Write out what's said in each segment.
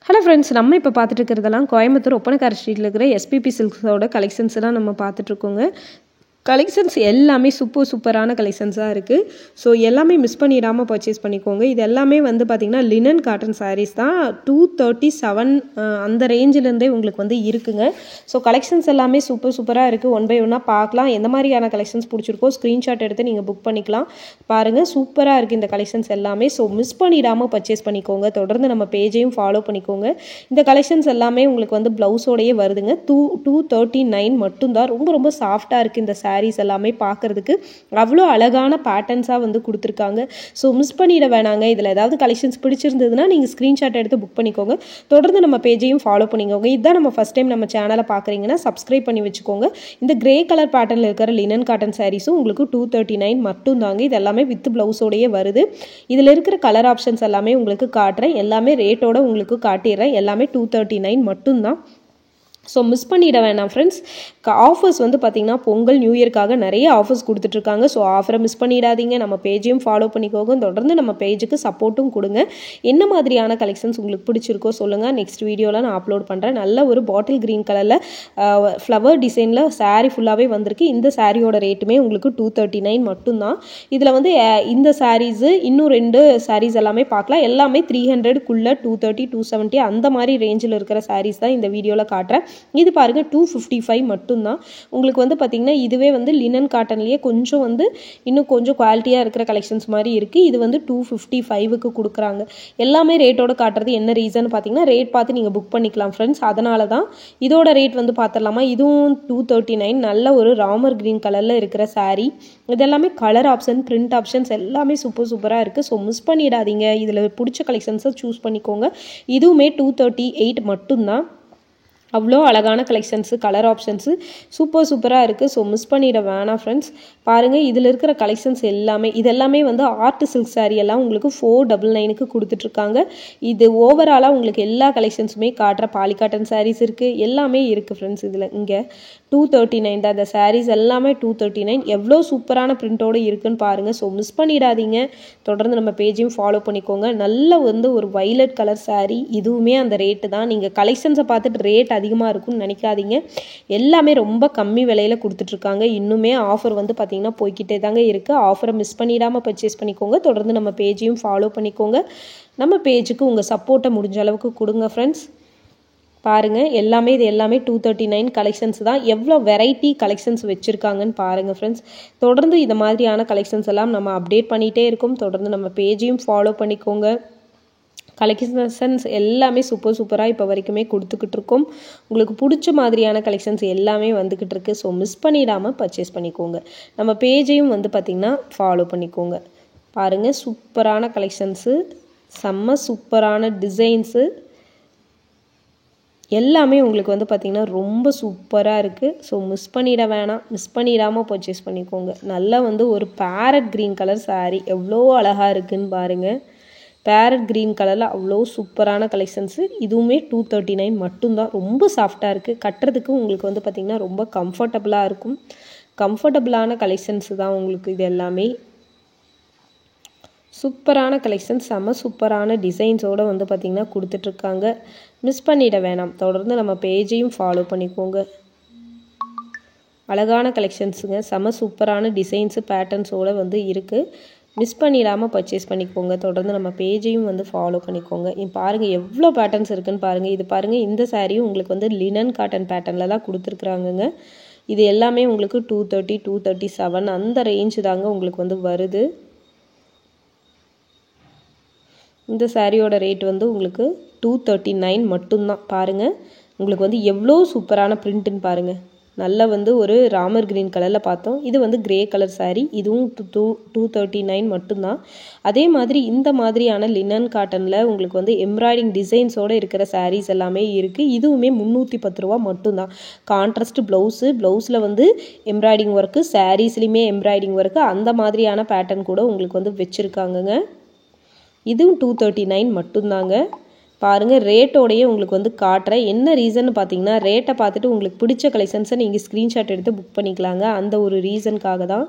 Hello friends, நம்ம இப்போ பார்த்துட்டு இருக்கிறதெல்லாம் கோயம்புத்தூர் ஒப்பனக்கார ஸ்ட்ரீட்டில் இருக்கிற எஸ்பிபி சில்க்ஸோட கலெக்ஷன்ஸ் தான் நம்ம பார்த்துட்ருக்கோங்க. கலெக்ஷன்ஸ் எல்லாமே சூப்பரான கலெக்ஷன்ஸாக இருக்குது. ஸோ எல்லாமே மிஸ் பண்ணிடாமல் பர்ச்சேஸ் பண்ணிக்கோங்க. இது எல்லாமே வந்து பார்த்திங்கன்னா லினன் காட்டன் சாரீஸ் தான். 237 அந்த ரேஞ்சிலேருந்தே உங்களுக்கு வந்து இருக்குங்க. ஸோ கலெக்ஷன்ஸ் எல்லாமே சூப்பராக இருக்குது. ஒன் பை ஒன்னாக பார்க்கலாம். எந்த மாதிரியான கலெக்ஷன்ஸ் பிடிச்சிருக்கோ ஸ்க்ரீன்ஷாட் எடுத்து நீங்கள் புக் பண்ணிக்கலாம். பாருங்கள், சூப்பராக இருக்குது இந்த கலெக்ஷன்ஸ் எல்லாமே. ஸோ மிஸ் பண்ணிடாமல் பர்ச்சேஸ் பண்ணிக்கோங்க. தொடர்ந்து நம்ம பேஜையும் ஃபாலோ பண்ணிக்கோங்க. இந்த கலெக்ஷன்ஸ் எல்லாமே உங்களுக்கு வந்து ப்ளவுஸோடையே வருதுங்க. 239 மட்டும்தான். ரொம்ப சாஃப்டாக இருக்குது இந்த சாரீஸ் எல்லாமே. பார்க்குறதுக்கு அவ்வளோ அழகான பேட்டர்ன்ஸாக வந்து கொடுத்துருக்காங்க. ஸோ மிஸ் பண்ணிட வேணாங்க. இதில் ஏதாவது கலெக்ஷன்ஸ் பிடிச்சிருந்ததுன்னா நீங்கள் ஸ்க்ரீன்ஷாட் எடுத்து புக் பண்ணிக்கோங்க. தொடர்ந்து நம்ம பேஜையும் ஃபாலோ பண்ணிக்கோங்க. இதுதான் நம்ம ஃபஸ்ட் டைம் நம்ம சேனலை பார்க்குறீங்கன்னா சப்ஸ்கிரைப் பண்ணி வச்சுக்கோங்க. இந்த கிரே கலர் பேட்டர்னில் இருக்கிற லினன் காட்டன் சாரீஸும் உங்களுக்கு 239 மட்டும்தாங்க. இது எல்லாமே வித் ப்ளவுஸோடையே வருது. இதில் இருக்கிற கலர் ஆப்ஷன்ஸ் எல்லாமே உங்களுக்கு காட்டுறேன். எல்லாமே ரேட்டோட உங்களுக்கு காட்டிடுறேன். எல்லாமே 239 மட்டும்தான். ஸோ மிஸ் பண்ணிட வேணாம் ஃப்ரெண்ட்ஸ். ஆஃபர்ஸ் வந்து பார்த்திங்கன்னா பொங்கல் நியூ இயர்க்காக நிறைய ஆஃபர்ஸ் கொடுத்துட்ருக்காங்க. ஸோ ஆஃபரை மிஸ் பண்ணிடாதீங்க. நம்ம பேஜையும் ஃபாலோ பண்ணிக்கோங்க. தொடர்ந்து நம்ம பேஜுக்கு சப்போர்ட்டும் கொடுங்க. என்ன மாதிரியான கலெக்ஷன்ஸ் உங்களுக்கு பிடிச்சிருக்கோ சொல்லுங்கள். நெக்ஸ்ட் வீடியோவில் நான் அப்லோட் பண்ணுறேன். நல்ல ஒரு பாட்டில் க்ரீன் கலரில் ஃப்ளவர் டிசைனில் சாரீ ஃபுல்லாகவே வந்திருக்கு. இந்த சாரியோட ரேட்டுமே உங்களுக்கு 239 மட்டும்தான். இதில் வந்து இந்த சாரீஸு இன்னும் 2 சாரீஸ் எல்லாமே பார்க்கலாம். எல்லாமே 300க்குள்ளே 230 270 அந்த மாதிரி ரேஞ்சில் இருக்கிற சாரீஸ் தான் இந்த வீடியோவில் காட்டுறேன். இது பாருங்க 255 மட்டும்தான். உங்களுக்கு வந்து பார்த்தீங்கன்னா இதுவே வந்து லினன் காட்டன்லேயே கொஞ்சம் வந்து இன்னும் கொஞ்சம் குவாலிட்டியாக இருக்கிற கலெக்ஷன்ஸ் மாதிரி இருக்குது. இது வந்து 255க்கு கொடுக்குறாங்க. எல்லாமே ரேட்டோட காட்டுறது என்ன ரீசன் பார்த்தீங்கன்னா ரேட் பார்த்து நீங்கள் புக் பண்ணிக்கலாம் ஃப்ரெண்ட்ஸ். அதனால தான் இதோட ரேட் வந்து பார்த்துடலாமா. இதுவும் 239. நல்ல ஒரு ராமர் கிரீன் கலரில் இருக்கிற சாரீ. இதெல்லாமே கலர் ஆப்ஷன், பிரிண்ட் ஆப்ஷன்ஸ் எல்லாமே சூப்பராக இருக்குது. ஸோ மிஸ் பண்ணிடாதீங்க. இதில் பிடிச்ச கலெக்ஷன்ஸை சூஸ் பண்ணிக்கோங்க. இதுவுமே 238 மட்டும்தான். அவ்வளோ அழகான கலெக்ஷன்ஸு, கலர் ஆப்ஷன்ஸு சூப்பராக இருக்குது. ஸோ மிஸ் பண்ணிட வேணாம் ஃப்ரெண்ட்ஸ். பாருங்கள், இதில் இருக்கிற கலெக்ஷன்ஸ் எல்லாமே இதெல்லாமே வந்து ஆர்ட் சில்க் சாரீ எல்லாம் உங்களுக்கு 499க்கு கொடுத்துட்ருக்காங்க. இது ஓவராலாக உங்களுக்கு எல்லா கலெக்ஷன்ஸுமே காட்டுற பாலி காட்டன் சாரீஸ் இருக்குது. எல்லாமே இருக்குது ஃப்ரெண்ட்ஸ். இதில் இங்கே 239 தான். இந்த சாரீஸ் எல்லாமே 239. எவ்வளோ சூப்பரான பிரிண்டோடு இருக்குன்னு பாருங்கள். ஸோ மிஸ் பண்ணிடாதீங்க. தொடர்ந்து நம்ம பேஜையும் ஃபாலோ பண்ணிக்கோங்க. நல்ல வந்து ஒரு வைலட் கலர் சாரீ. இதுவுமே அந்த ரேட்டு தான். நீங்கள் கலெக்ஷன்ஸை பார்த்துட்டு ரேட் அதிகமாக இருக்கும்னு நினைக்காதீங்க. எல்லாமே ரொம்ப கம்மி விலையில் கொடுத்துட்ருக்காங்க. இன்னுமே ஆஃபர் வந்து பார்த்திங்கன்னா போய்கிட்டே தாங்க இருக்குது. ஆஃபரை மிஸ் பண்ணிடாமல் பர்ச்சேஸ் பண்ணிக்கோங்க. தொடர்ந்து நம்ம பேஜையும் ஃபாலோ பண்ணிக்கோங்க. நம்ம பேஜுக்கு உங்கள் சப்போர்ட்டை முடிஞ்ச அளவுக்கு கொடுங்க ஃப்ரெண்ட்ஸ். பாருங்கள், எல்லாமே இது எல்லாமே 239 கலெக்ஷன்ஸ் தான். எவ்வளோ வெரைட்டி கலெக்ஷன்ஸ் வச்சுருக்காங்கன்னு பாருங்கள் ஃப்ரெண்ட்ஸ். தொடர்ந்து இந்த மாதிரியான கலெக்ஷன்ஸ் எல்லாம் நம்ம அப்டேட் பண்ணிகிட்டே இருக்கோம். தொடர்ந்து நம்ம பேஜையும் ஃபாலோ பண்ணிக்கோங்க. கலெக்ஷன்ஸ் எல்லாமே சூப்பராக இப்போ வரைக்குமே கொடுத்துக்கிட்டு இருக்கோம். உங்களுக்கு பிடிச்ச மாதிரியான கலெக்ஷன்ஸ் எல்லாமே வந்துக்கிட்டு இருக்குது. ஸோ மிஸ் பண்ணிடாமல் பர்ச்சேஸ் பண்ணிக்கோங்க. நம்ம பேஜையும் வந்து பார்த்திங்கன்னா ஃபாலோ பண்ணிக்கோங்க. பாருங்கள், சூப்பரான கலெக்ஷன்ஸு, செம்ம சூப்பரான டிசைன்ஸு எல்லாமே உங்களுக்கு வந்து பார்த்திங்கன்னா ரொம்ப சூப்பராக இருக்குது. ஸோ மிஸ் பண்ணிட வேணாம். மிஸ் பண்ணிடாமல் பர்ச்சேஸ் பண்ணிக்கோங்க. நல்லா வந்து ஒரு பேரட் க்ரீன் கலர் சாரீ எவ்வளோ அழகாக இருக்குதுன்னு பாருங்கள். பேரட் க்ரீன் கலரில் அவ்வளோ சூப்பரான கலெக்ஷன்ஸு. இதுவுமே 239 மட்டும்தான். ரொம்ப சாஃப்டாக இருக்குது. கட்டுறதுக்கு உங்களுக்கு வந்து பார்த்திங்கன்னா ரொம்ப கம்ஃபர்டபுளாக இருக்கும். கம்ஃபர்டபுளான கலெக்ஷன்ஸு தான் உங்களுக்கு இது எல்லாமே. சூப்பரான கலெக்ஷன்ஸ், சூப்பரான டிசைன்ஸோடு வந்து பார்த்திங்கன்னா கொடுத்துட்ருக்காங்க. மிஸ் பண்ணிட வேணாம். தொடர்ந்து நம்ம பேஜையும் ஃபாலோ பண்ணிக்கோங்க. அழகான கலெக்ஷன்ஸுங்க, சூப்பரான டிசைன்ஸு பேட்டர்ன்ஸோடு வந்து இருக்குது. மிஸ் பண்ணிடாமல் பர்ச்சேஸ் பண்ணிக்கோங்க. தொடர்ந்து நம்ம பேஜையும் வந்து ஃபாலோ பண்ணிக்கோங்க. பாருங்கள் எவ்வளோ பேட்டர்ன்ஸ் இருக்குதுன்னு பாருங்கள். இது பாருங்கள், இந்த சாரியும் உங்களுக்கு வந்து லினன் காட்டன் பேட்டர்னில் தான் கொடுத்துருக்குறாங்கங்க. இது எல்லாமே உங்களுக்கு 230 237 அந்த ரேஞ்சு தாங்க உங்களுக்கு வந்து வருது. இந்த சாரியோட ரேட் வந்து உங்களுக்கு 239 மட்டும்தான். பாருங்கள், உங்களுக்கு வந்து எவ்வளோ சூப்பரான பிரிண்ட்டுன்னு பாருங்கள். நல்ல வந்து ஒரு ராமர் கிரீன் கலரில் பார்த்தோம். இது வந்து கிரே கலர் சாரீ. இதுவும் 239 மட்டும்தான். அதே மாதிரி இந்த மாதிரியான லினன் காட்டனில் உங்களுக்கு வந்து எம்ப்ராய்டிங் டிசைன்ஸோடு இருக்கிற சாரீஸ் எல்லாமே இருக்குது. இதுவுமே 310 ரூபா மட்டும்தான். கான்ட்ராஸ்ட் ப்ளவுஸில் வந்து எம்ப்ராய்டிங் ஒர்க்கு, சாரீஸ்லையுமே எம்ப்ராய்டிங் ஒர்க்கு, அந்த மாதிரியான பேட்டர்ன் கூட உங்களுக்கு வந்து வச்சுருக்காங்கங்க. இதுவும் 239 மட்டும்தாங்க. பாருங்கள், ரேட்டோடையே உங்களுக்கு வந்து காட்டுறேன். என்ன ரீசன் பார்த்தீங்கன்னா ரேட்டை பார்த்துட்டு உங்களுக்கு பிடிச்ச கலெக்ஷன்ஸை நீங்கள் ஸ்க்ரீன்ஷாட் எடுத்து புக் பண்ணிக்கலாங்க. அந்த ஒரு ரீசனுக்காக தான்.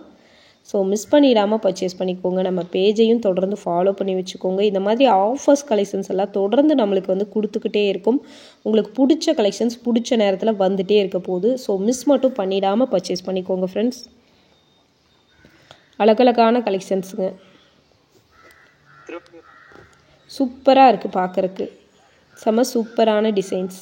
ஸோ மிஸ் பண்ணிடாமல் பர்ச்சேஸ் பண்ணிக்கோங்க. நம்ம பேஜையும் தொடர்ந்து ஃபாலோ பண்ணி வச்சுக்கோங்க. இந்த மாதிரி ஆஃபர்ஸ் கலெக்ஷன்ஸ் எல்லாம் தொடர்ந்து நம்மளுக்கு வந்து கொடுத்துக்கிட்டே இருக்கும். உங்களுக்கு பிடிச்ச கலெக்ஷன்ஸ் பிடிச்ச நேரத்தில் வந்துகிட்டே இருக்க போகுது. ஸோ மிஸ் மட்டும் பண்ணிடாமல் பர்ச்சேஸ் பண்ணிக்கோங்க ஃப்ரெண்ட்ஸ். அழகழகான கலெக்ஷன்ஸுங்க, சூப்பராக இருக்குது பார்க்குறக்கு, செம சூப்பரான டிசைன்ஸ்.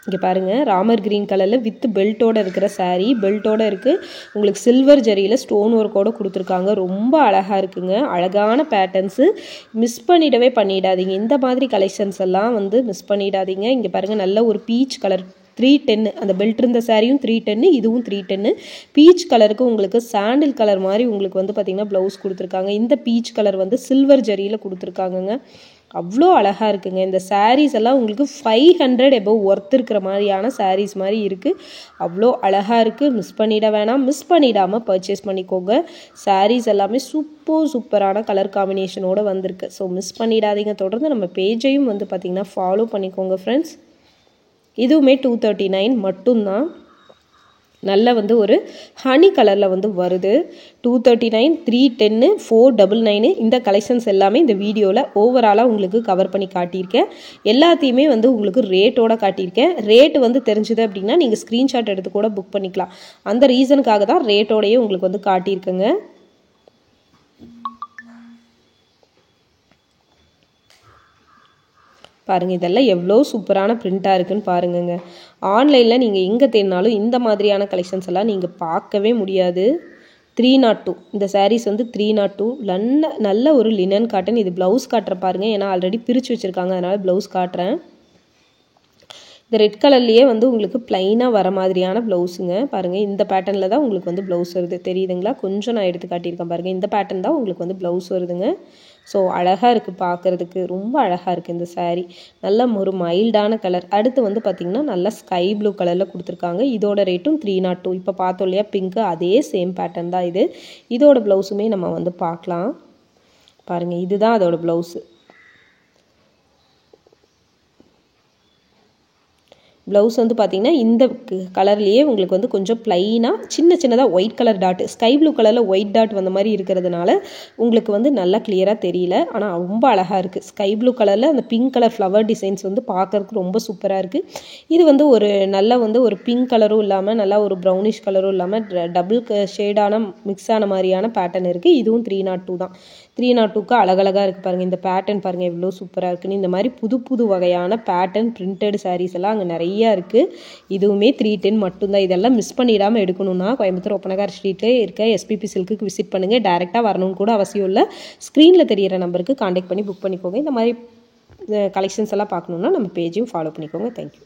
இங்கே பாருங்கள், ராமர் க்ரீன் கலரில் வித் பெல்ட்டோடு இருக்கிற சாரீ, பெல்ட்டோடு இருக்குது. உங்களுக்கு சில்வர் ஜரியில் ஸ்டோன் ஒர்க்கோடு கொடுத்துருக்காங்க. ரொம்ப அழகாக இருக்குங்க, அழகான பேட்டர்ன்ஸு. மிஸ் பண்ணிடாதீங்க. இந்த மாதிரி கலெக்ஷன்ஸ் எல்லாம் வந்து மிஸ் பண்ணிடாதீங்க. இங்கே பாருங்கள், நல்ல ஒரு பீச் கலர் 310, அந்த பெல்ட் இருந்த சாரியும் 310, இதுவும் 310. பீச் கலருக்கு உங்களுக்கு சாண்டில் கலர் மாதிரி உங்களுக்கு வந்து பார்த்திங்கன்னா ப்ளவுஸ் கொடுத்துருக்காங்க. இந்த பீச் கலர் வந்து சில்வர் ஜரியில் கொடுத்துருக்காங்கங்க. அவ்வளோ அழகாக இருக்குங்க. இந்த சாரீஸ் எல்லாம் உங்களுக்கு 500 எபோவ் ஒர்த் இருக்கிற மாதிரியான சாரீஸ் மாதிரி இருக்குது. அவ்வளோ அழகாக இருக்குது. மிஸ் பண்ணிடாமல் பர்ச்சேஸ் பண்ணிக்கோங்க. சாரீஸ் எல்லாமே சூப்பரான கலர் காம்பினேஷனோடு வந்திருக்கு. ஸோ மிஸ் பண்ணிடாதீங்க. தொடர்ந்து நம்ம பேஜையும் வந்து பார்த்திங்கன்னா ஃபாலோ பண்ணிக்கோங்க ஃப்ரெண்ட்ஸ். இதுவுமே 239 மட்டும்தான். நல்ல வந்து ஒரு ஹனி கலரில் வந்து வருது. 239, 310, 499 இந்த கலெக்ஷன்ஸ் எல்லாமே இந்த வீடியோவில் ஓவராலாக உங்களுக்கு கவர் பண்ணி காட்டியிருக்கேன். எல்லாத்தையுமே வந்து உங்களுக்கு ரேட்டோட காட்டியிருக்கேன். ரேட்டு வந்து தெரிஞ்சுது அப்படின்னா நீங்கள் ஸ்க்ரீன்ஷாட் எடுத்து கூட புக் பண்ணிக்கலாம். அந்த ரீசனுக்காக தான் ரேட்டோடையே உங்களுக்கு வந்து காட்டியிருக்கேங்க. பாருங்கள், இதெல்லாம் எவ்வளோ சூப்பரான பிரிண்ட்டாக இருக்குன்னு பாருங்கங்க. ஆன்லைனில் நீங்கள் எங்கே தேடினாலும் இந்த மாதிரியான கலெக்ஷன்ஸ் எல்லாம் நீங்கள் பார்க்கவே முடியாது. 302 இந்த சாரீஸ் வந்து 302 நல்ல ஒரு லினன் காட்டன். இது ப்ளவுஸ் காட்டுற பாருங்கள், ஏன்னா ஆல்ரெடி பிரித்து வச்சுருக்காங்க, அதனால் ப்ளவுஸ் காட்டுறேன். இந்த ரெட் கலர்லேயே வந்து உங்களுக்கு ப்ளைனாக வர மாதிரியான ப்ளவுஸுங்க. பாருங்கள், இந்த பேட்டர்னில் தான் உங்களுக்கு வந்து ப்ளவுஸ் வருது, தெரியுதுங்களா? கொஞ்சம் நான் எடுத்து காட்டியிருக்கேன் பாருங்கள். இந்த பேட்டர்ன் தான் உங்களுக்கு வந்து ப்ளவுஸ் வருதுங்க. ஸோ அழகாக இருக்குது பார்க்குறதுக்கு, ரொம்ப அழகாக இருக்குது இந்த சாரீ. நல்ல ஒரு மைல்டான கலர். அடுத்து வந்து பார்த்திங்கன்னா நல்லா ஸ்கை ப்ளூ கலரில் கொடுத்துருக்காங்க. இதோட ரேட்டும் 302. இப்போ பார்த்தோம் இல்லையா பிங்க்கு, அதே சேம் பேட்டர்ன் தான் இது. இதோட ப்ளவுஸுமே நம்ம வந்து பார்க்கலாம். பாருங்கள், இதுதான் அதோட ப்ளவுஸு. ப்ளவுஸ் வந்து பார்த்திங்கன்னா இந்த கலர்லேயே உங்களுக்கு வந்து கொஞ்சம் ப்ளைனாக சின்னதாக white colour dot, sky blue கலரில் ஒயிட் டாட் வந்த மாதிரி இருக்கிறதுனால உங்களுக்கு வந்து நல்லா கிளியராக தெரியல. ஆனால் ரொம்ப அழகாக இருக்குது. ஸ்கை ப்ளூ கலரில் அந்த பிங்க் கலர் ஃப்ளவர் டிசைன்ஸ் வந்து பார்க்குறதுக்கு ரொம்ப சூப்பராக இருக்குது. இது வந்து ஒரு நல்ல வந்து ஒரு பிங்க் கலரும் இல்லாமல் நல்லா ஒரு ப்ரௌனிஷ் கலரும் இல்லாமல் டபுள் ஷேடான மிக்ஸ் ஆன மாதிரியான பேட்டர்ன் இருக்குது. இதுவும் 302 தான். 302க்கு அழகழகாக இருக்குது பாருங்கள். இந்த பேட்டர்ன் பாருங்கள் எவ்வளோ சூப்பராக இருக்குன்னு. இந்த மாதிரி புது வகையான பேட்டர்ன் பிரிண்டட் சாரீஸ் எல்லாம் அங்கே நிறைய இருக்குது. இதுவுமே 310 மட்டும்தான். இதெல்லாம் மிஸ் பண்ணிடாமல் எடுக்கணும்னா கோயம்புத்தூர் ஒப்பனகார் ஸ்ட்ரீட்டே இருக்க எஸ்பிபி சில்க்குக்கு விசிட் பண்ணுங்கள். டேரெக்டாக வரணும்னு கூட அவசியம் இல்லை. ஸ்க்ரீனில் தெரியிற நம்பருக்கு கான்டாக்ட் பண்ணி புக் பண்ணிக்கோங்க. இந்த மாதிரி கலெக்ஷன்ஸ் எல்லாம் பார்க்கணுன்னா நம்ம பேஜையும் ஃபாலோ பண்ணிக்கோங்க. தேங்க்யூ.